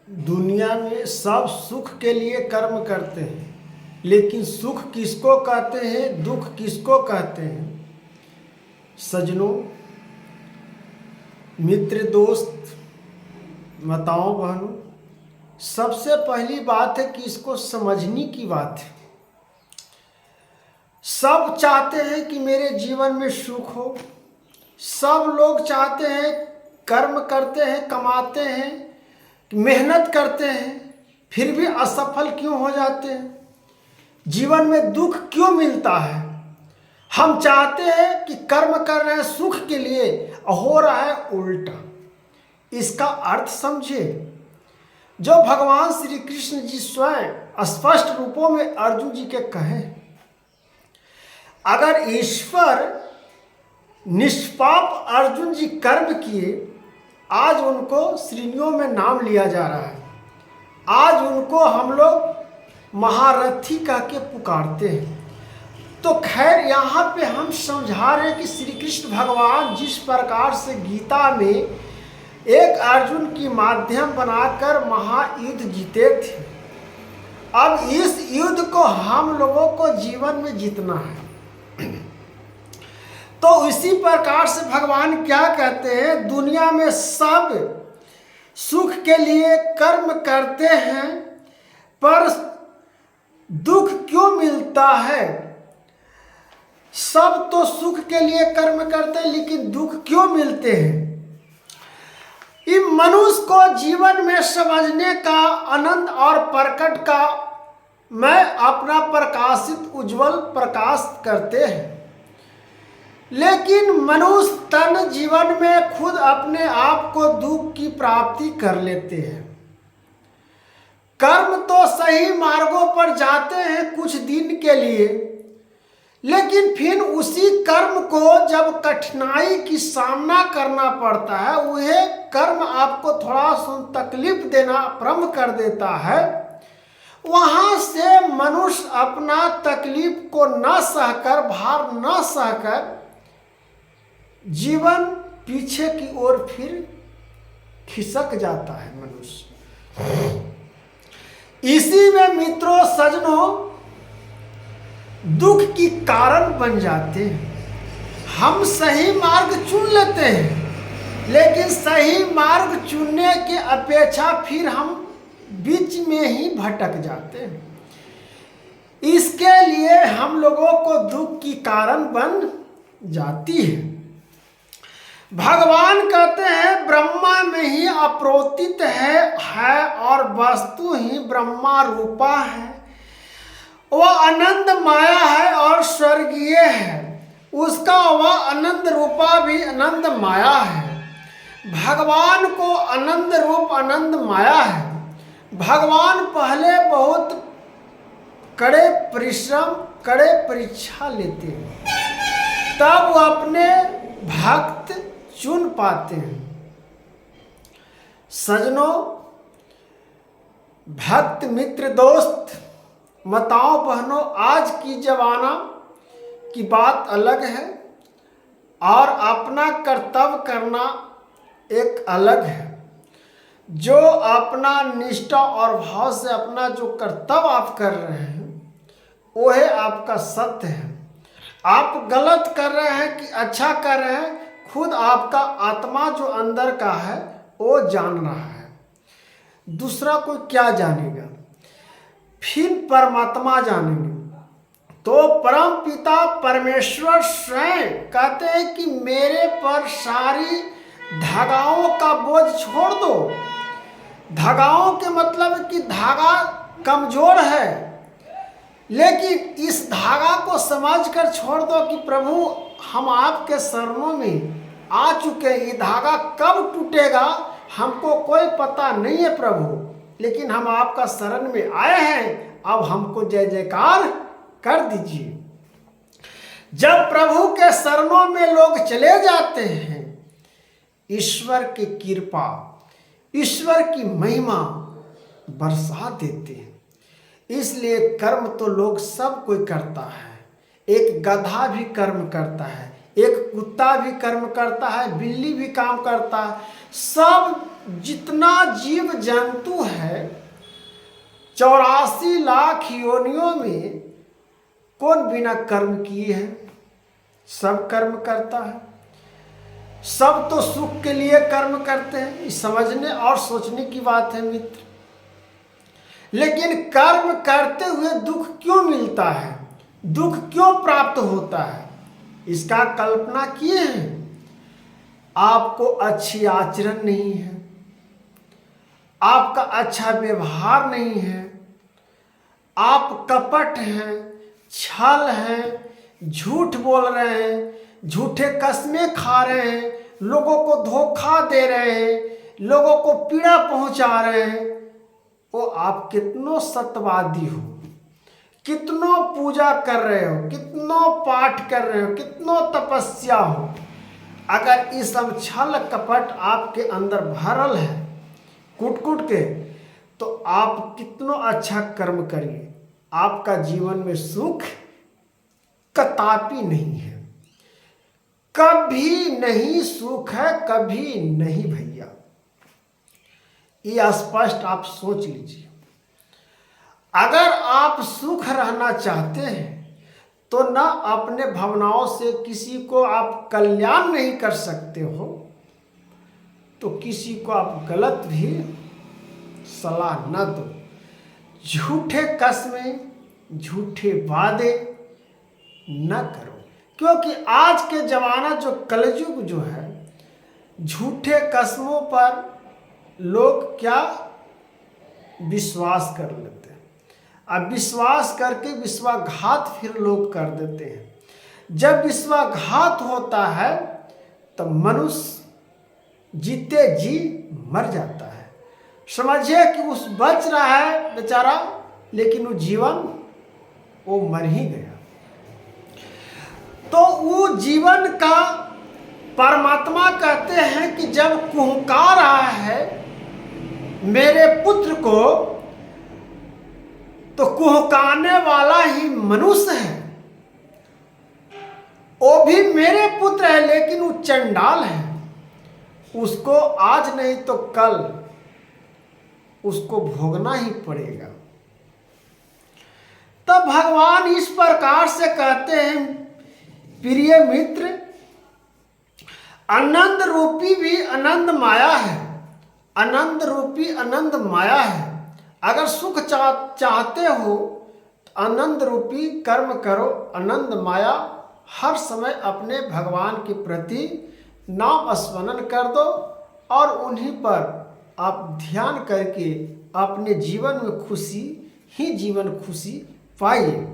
दुनिया में सब सुख के लिए कर्म करते हैं, लेकिन सुख किसको कहते हैं, दुख किसको कहते हैं। सज्जनों, मित्र, दोस्त, माताओं, बहनों, सबसे पहली बात है कि इसको समझने की बात है। सब चाहते हैं कि मेरे जीवन में सुख हो। सब लोग चाहते हैं, कर्म करते हैं, कमाते हैं, मेहनत करते हैं, फिर भी असफल क्यों हो जाते हैं। जीवन में दुख क्यों मिलता है। हम चाहते हैं कि कर्म कर रहे हैं सुख के लिए, हो रहा है उल्टा। इसका अर्थ समझिए। जो भगवान श्री कृष्ण जी स्वयं स्पष्ट रूपों में अर्जुन जी के कहे, अगर ईश्वर निष्पाप अर्जुन जी कर्म किए, आज उनको श्रेणियों में नाम लिया जा रहा है। आज उनको हम लोग महारथी कह के पुकारते हैं। तो खैर, यहाँ पे हम समझा रहे हैं कि श्री कृष्ण भगवान जिस प्रकार से गीता में एक अर्जुन की माध्यम बनाकर महायुद्ध जीते थे, अब इस युद्ध को हम लोगों को जीवन में जीतना है। तो इसी प्रकार से भगवान क्या कहते हैं, दुनिया में सब सुख के लिए कर्म करते हैं, पर दुख क्यों मिलता है। सब तो सुख के लिए कर्म करते हैं, लेकिन दुख क्यों मिलते हैं। इन मनुष्य को जीवन में समझने का आनंद और प्रकट का मैं अपना प्रकाशित उज्जवल प्रकाश करते हैं, लेकिन मनुष्य तन जीवन में खुद अपने आप को दुख की प्राप्ति कर लेते हैं। कर्म तो सही मार्गों पर जाते हैं कुछ दिन के लिए, लेकिन फिर उसी कर्म को जब कठिनाई की सामना करना पड़ता है, वह कर्म आपको थोड़ा सा तकलीफ देना प्रारंभ कर देता है। वहां से मनुष्य अपना तकलीफ को न सहकर, भार न सहकर जीवन पीछे की ओर फिर खिसक जाता है मनुष्य। इसी में मित्रों, सज्जनों, दुख की कारण बन जाते हैं। हम सही मार्ग चुन लेते हैं, लेकिन सही मार्ग चुनने के अपेक्षा फिर हम बीच में ही भटक जाते हैं। इसके लिए हम लोगों को दुख की कारण बन जाती है। भगवान कहते हैं, ब्रह्मा में ही अप्रोतित है और वस्तु ही ब्रह्मा रूपा है। वह आनंद माया है और स्वर्गीय है, उसका वह आनंद रूपा भी आनंद माया है। भगवान को आनंद रूप आनंद माया है। भगवान पहले बहुत कड़े परिश्रम, कड़े परीक्षा लेते हैं, तब वो अपने भक्त चुन पाते हैं। सज्जनों, भक्त, मित्र, दोस्त, माताओं, बहनों, आज की जमाना की बात अलग है और अपना कर्तव्य करना एक अलग है। जो अपना निष्ठा और भाव से अपना जो कर्तव्य आप कर रहे हैं, वह आपका सत्य है। आप गलत कर रहे हैं कि अच्छा कर रहे हैं, खुद आपका आत्मा जो अंदर का है वो जान रहा है। दूसरा कोई क्या जानेगा, फिर परमात्मा जानेंगे। तो परम पिता परमेश्वर स्वयं कहते हैं कि मेरे पर सारी धागाओं का बोझ छोड़ दो। धागाओं के मतलब कि धागा कमजोर है, लेकिन इस धागा को समझकर छोड़ दो कि प्रभु हम आपके शरणों में आ चुके हैं। ये धागा कब टूटेगा हमको कोई पता नहीं है प्रभु, लेकिन हम आपका शरण में आए हैं, अब हमको जय जयकार कर दीजिए। जब प्रभु के शरणों में लोग चले जाते हैं, ईश्वर की कृपा, ईश्वर की महिमा बरसा देते हैं। इसलिए कर्म तो लोग सब कोई करता है। एक गधा भी कर्म करता है, एक कुत्ता भी कर्म करता है, बिल्ली भी काम करता है। सब जितना जीव जंतु है 84 लाख योनियों में कौन बिना कर्म किए है? सब कर्म करता है। सब तो सुख के लिए कर्म करते हैं। इस समझने और सोचने की बात है मित्र। लेकिन कर्म करते हुए दुख क्यों मिलता है? दुख क्यों प्राप्त होता है? इसका कल्पना किए हैं? आपको अच्छी आचरण नहीं है, आपका अच्छा व्यवहार नहीं है, आप कपट हैं, छल हैं, झूठ बोल रहे हैं, झूठे कस्में खा रहे हैं, लोगों को धोखा दे रहे हैं, लोगों को पीड़ा पहुंचा रहे हैं। वो आप कितनों सत्यवादी हो, कितनों पूजा कर रहे हो, कितनों पाठ कर रहे हो, कितनों तपस्या हो, अगर इस सब छल कपट आपके अंदर भरल है कूट कूट के, तो आप कितनों अच्छा कर्म करिए, आपका जीवन में सुख कदापि नहीं है। कभी नहीं सुख है, कभी नहीं भैया। ये स्पष्ट आप सोच लीजिए। अगर आप सुख रहना चाहते हैं तो ना अपने भावनाओं से किसी को आप कल्याण नहीं कर सकते हो, तो किसी को आप गलत भी सलाह न दो। झूठे कस्में, झूठे वादे न करो, क्योंकि आज के जमाना जो कलयुग जो है, झूठे कस्मों पर लोग क्या विश्वास कर लेते हैं। अब विश्वास करके विश्वासघात फिर लोग कर देते हैं। जब विश्वासघात होता है तब मनुष्य जीते जी मर जाता है। समझिए कि उस बच रहा है बेचारा, लेकिन वो जीवन वो मर ही गया। तो वो जीवन का परमात्मा कहते हैं कि जब कुहका रहा है मेरे पुत्र को, तो कुहकाने वाला ही मनुष्य है। वो भी मेरे पुत्र है, लेकिन वो चंडाल है। उसको आज नहीं तो कल उसको भोगना ही पड़ेगा। तब भगवान इस प्रकार से कहते हैं, प्रिय मित्र, आनंद रूपी भी आनंद माया है, आनंद रूपी आनंद माया है। अगर सुख चाहते हो तो आनंद रूपी कर्म करो। आनंद माया हर समय अपने भगवान के प्रति नाम स्मरण कर दो और उन्हीं पर आप ध्यान करके अपने जीवन में खुशी ही जीवन खुशी पाइए।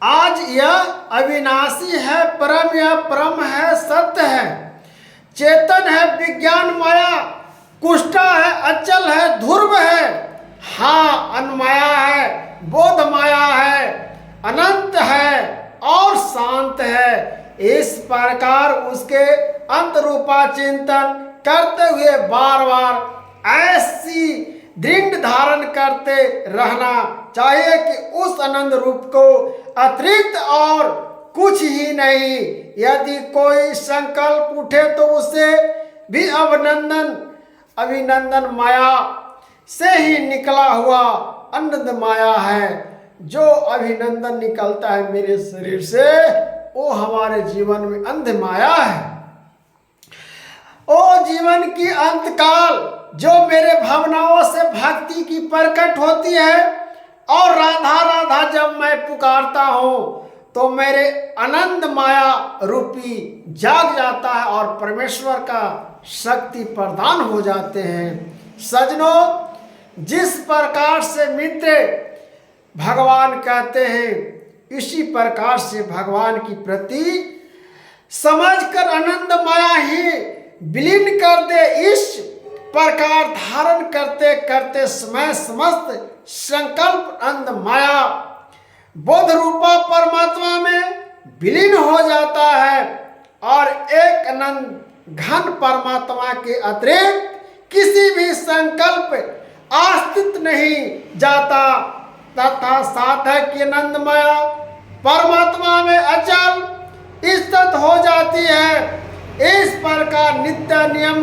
आज यह अविनाशी है, परम यह परम है, सत्य है, चेतन है, विज्ञान माया, कुष्ठा है, अचल है, ध्रुव है, हाँ अनमाया है, बोध माया है, अनंत है और शांत है। इस प्रकार उसके अंत रूपा चिंतन करते हुए बार बार ऐसी दृढ़ धारण करते रहना चाहिए कि उस आनंद रूप को अतिरिक्त और कुछ ही नहीं। यदि कोई संकल्प उठे तो उसे भी अभिनंदन माया से ही निकला हुआ आनंद माया है। जो अभिनंदन निकलता है मेरे शरीर से, वो हमारे जीवन में अंध माया है। ओ जीवन की अंतकाल जो मेरे भावनाओं से भक्ति की प्रकट होती है, और राधा राधा जब मैं पुकारता हूँ तो मेरे आनंद माया रूपी जाग जाता है और परमेश्वर का शक्ति प्रदान हो जाते हैं। सजनों, जिस प्रकार से मित्र भगवान कहते हैं, इसी प्रकार से भगवान की प्रति समझकर आनंद माया ही विलीन कर दे। इस प्रकार धारण करते करते समय समस्त संकल्प आनंद माया बोध रूपा परमात्मा में विलीन हो जाता है और एक आनंद घन परमात्मा के अतिरिक्त किसी भी संकल्प अस्तित्व नहीं जाता, तथा साथ है कि आनंद माया परमात्मा में अचल स्थित हो जाती है। इस प्रकार नित्य नियम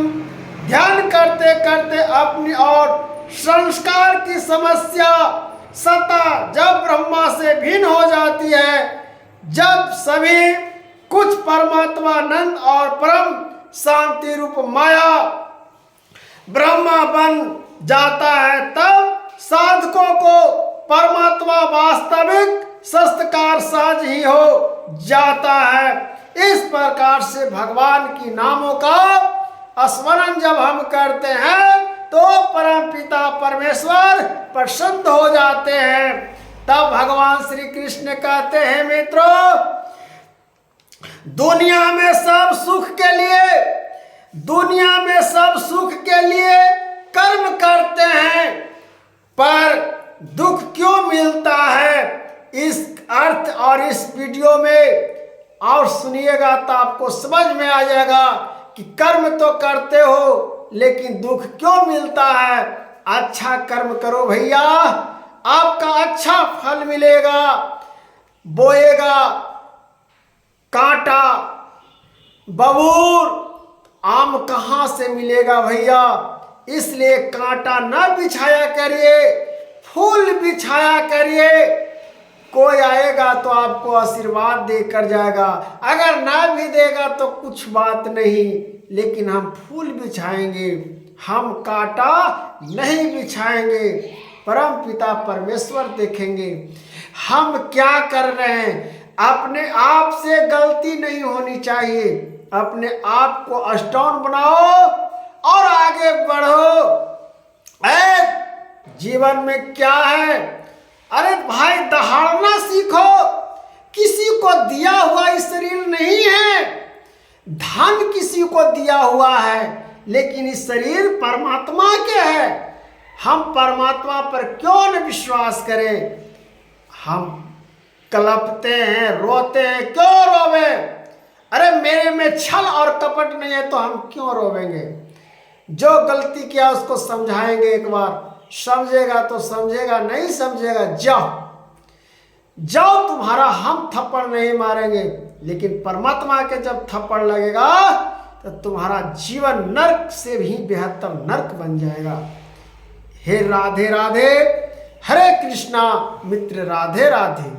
ध्यान करते करते अपनी और संस्कार की समस्या सत्ता जब ब्रह्मा से भिन्न हो जाती है, जब सभी कुछ परमात्मानंद और परम शांति रूप माया ब्रह्मा बन जाता है, तब साधकों को परमात्मा वास्तविक सत्कार साज ही हो जाता है। इस प्रकार से भगवान की नामों का स्मरण जब हम करते हैं तो परम पिता परमेश्वर प्रसन्न हो जाते हैं। तब भगवान श्री कृष्ण कहते हैं, मित्रों, दुनिया में सब सुख के लिए कर्म करते हैं, पर दुख क्यों मिलता है? इस अर्थ और इस वीडियो में और सुनिएगा तो आपको समझ में आ जाएगा कि कर्म तो करते हो लेकिन दुख क्यों मिलता है। अच्छा कर्म करो भैया, आपका अच्छा फल मिलेगा। बोएगा कांटा बबूर, आम कहाँ से मिलेगा भैया? इसलिए कांटा न बिछाया करिए, फूल बिछाया करिए। कोई आएगा तो आपको आशीर्वाद देकर जाएगा, अगर ना भी देगा तो कुछ बात नहीं, लेकिन हम फूल बिछाएंगे, हम कांटा नहीं बिछाएंगे। परम पिता परमेश्वर देखेंगे हम क्या कर रहे हैं। अपने आप से गलती नहीं होनी चाहिए, अपने आप को स्ट्रांग बनाओ और आगे बढ़ो। जीवन में क्या है? अरे भाई, दहाड़ना सीखो। किसी को दिया हुआ ये शरीर नहीं है, धन किसी को दिया हुआ है, लेकिन इस शरीर परमात्मा के है। हम परमात्मा पर क्यों न विश्वास करें? हम कलपते हैं, रोते हैं, क्यों रोवे? अरे मेरे में छल और कपट नहीं है तो हम क्यों रोवेंगे? जो गलती किया उसको समझाएंगे, एक बार समझेगा तो समझेगा, नहीं समझेगा जाओ, तुम्हारा हम थप्पड़ नहीं मारेंगे। लेकिन परमात्मा के जब थप्पड़ लगेगा तो तुम्हारा जीवन नरक से भी बेहतर नरक बन जाएगा। हे राधे राधे, हरे कृष्णा मित्र, राधे राधे।